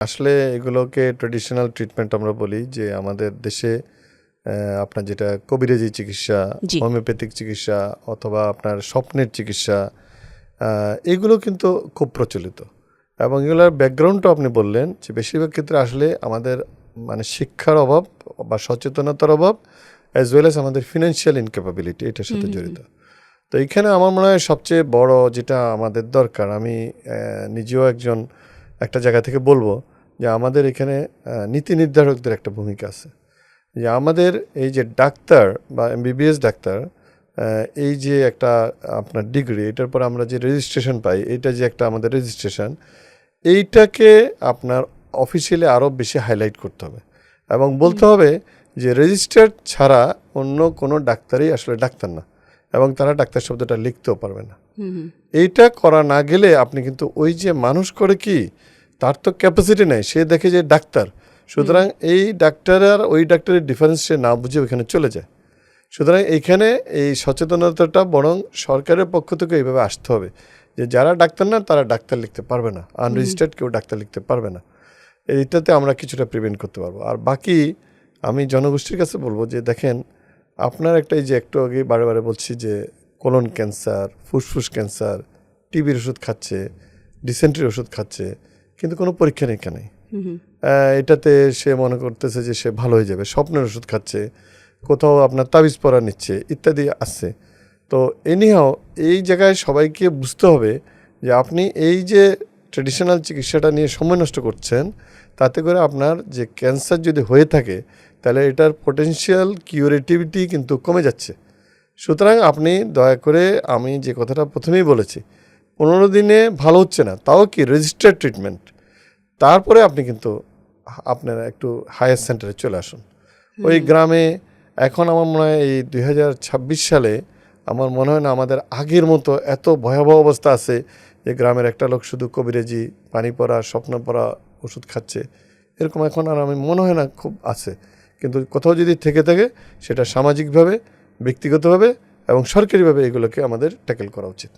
আসলে এগুলোকে traditional treatment আমরা বলি, যে আমাদের দেশে আপনার যেটা কবিরাজি চিকিৎসা, জি। হোমিওপ্যাথিক চিকিৎসা অথবা আপনার স্বপ্নের চিকিৎসা, এগুলো কিন্তু খুব প্রচলিত। এবং এগুলোর ব্যাকগ্রাউন্ডটা আপনি বললেন যে বেশিরভাগ ক্ষেত্রে আসলে আমাদের মানে শিক্ষার অভাব বা সচেতনতার অভাব, অ্যাজ ওয়েল অ্যাজ আমাদের ফিনান্সিয়াল ইনক্যাপাবিলিটি এটার সাথে জড়িত। তো এখানে আমার মনে হয় সবচেয়ে বড় যেটা আমাদের দরকার, আমি নিজেও একটা জায়গা থেকে বলবো যে আমাদের এখানে নীতি নির্ধারকদের একটা ভূমিকা আছে। যে আমাদের এই যে ডাক্তার বা এমবিবিএস ডাক্তার, এই যে একটা আপনার ডিগ্রি, এটার পর আমরা যে রেজিস্ট্রেশন পাই, এটা যে একটা আমাদের রেজিস্ট্রেশন, এইটাকে আপনার অফিসিয়ালি আরও বেশি হাইলাইট করতে হবে এবং বলতে হবে যে রেজিস্টার্ড ছাড়া অন্য কোনো ডাক্তারই আসলে ডাক্তার না, এবং তারা ডাক্তার শব্দটা লিখতেও পারবে না। এইটা করা না গেলে আপনি কিন্তু ওই যে মানুষ করে কি, তার তো ক্যাপাসিটি নেই, সে দেখে যে ডাক্তার, সুতরাং এই ডাক্তার আর ওই ডাক্তারের ডিফারেন্স সে না বুঝে ওইখানে চলে যায়। সুতরাং এইখানে এই সচেতনতাটা বরং সরকারের পক্ষ থেকে এইভাবে আসতে হবে যে যারা ডাক্তার না তারা ডাক্তার লিখতে পারবে না, আনরেজিস্টার্ড কেউ ডাক্তার লিখতে পারবে না। এইটাতে আমরা কিছুটা প্রিভেন্ট করতে পারবো। আর বাকি আমি জনগোষ্ঠীর কাছে বলবো যে দেখেন, আপনার একটা এই যে একটু আগে বারে বারে বলছি যে কোলন ক্যান্সার, ফুসফুস ক্যান্সার, টিবির ওষুধ খাচ্ছে, ডিসেন্ট্রির ওষুধ খাচ্ছে, কিন্তু কোনো পরীক্ষা নিরীক্ষা নেই। এটাতে সে মনে করতেছে যে সে ভালো হয়ে যাবে, স্বপ্নের ওষুধ খাচ্ছে, কোথাও আপনার তাবিজ পরা নিচ্ছে ইত্যাদি আসছে। তো এনিহাও এই জায়গায় সবাইকে বুঝতে হবে যে আপনি এই যে ট্র্যাডিশনাল চিকিৎসাটা নিয়ে সময় নষ্ট করছেন, তাতে করে আপনার যে ক্যান্সার যদি হয়ে থাকে তাহলে এটার পটেনশিয়াল কিউরেটিভিটি কিন্তু কমে যাচ্ছে। সুতরাং আপনি দয়া করে, আমি যে কথাটা প্রথমেই বলেছি, 15 দিনে ভালো হচ্ছে না, তাও কি রেজিস্টার্ড ট্রিটমেন্ট, তারপরে আপনি কিন্তু আপনারা একটু হায়ার সেন্টারে চলে আসুন। ওই গ্রামে এখন আমার মনে হয় এই 2026 সালে আমার মনে হয় না আমাদের আগের মতো এত ভয়াবহ অবস্থা আছে যে গ্রামের একটা লোক শুধু কবিরাজি, পানি পড়া, স্বপ্ন পড়া ওষুধ খাচ্ছে, এরকম এখন আর আমি মনে হয় না খুব আছে। কিন্তু কোথাও যদি থেকে থাকে সেটা সামাজিকভাবে, ব্যক্তিগতভাবে এবং সরকারিভাবে এগুলোকে আমাদের ট্যাকেল করা উচিত।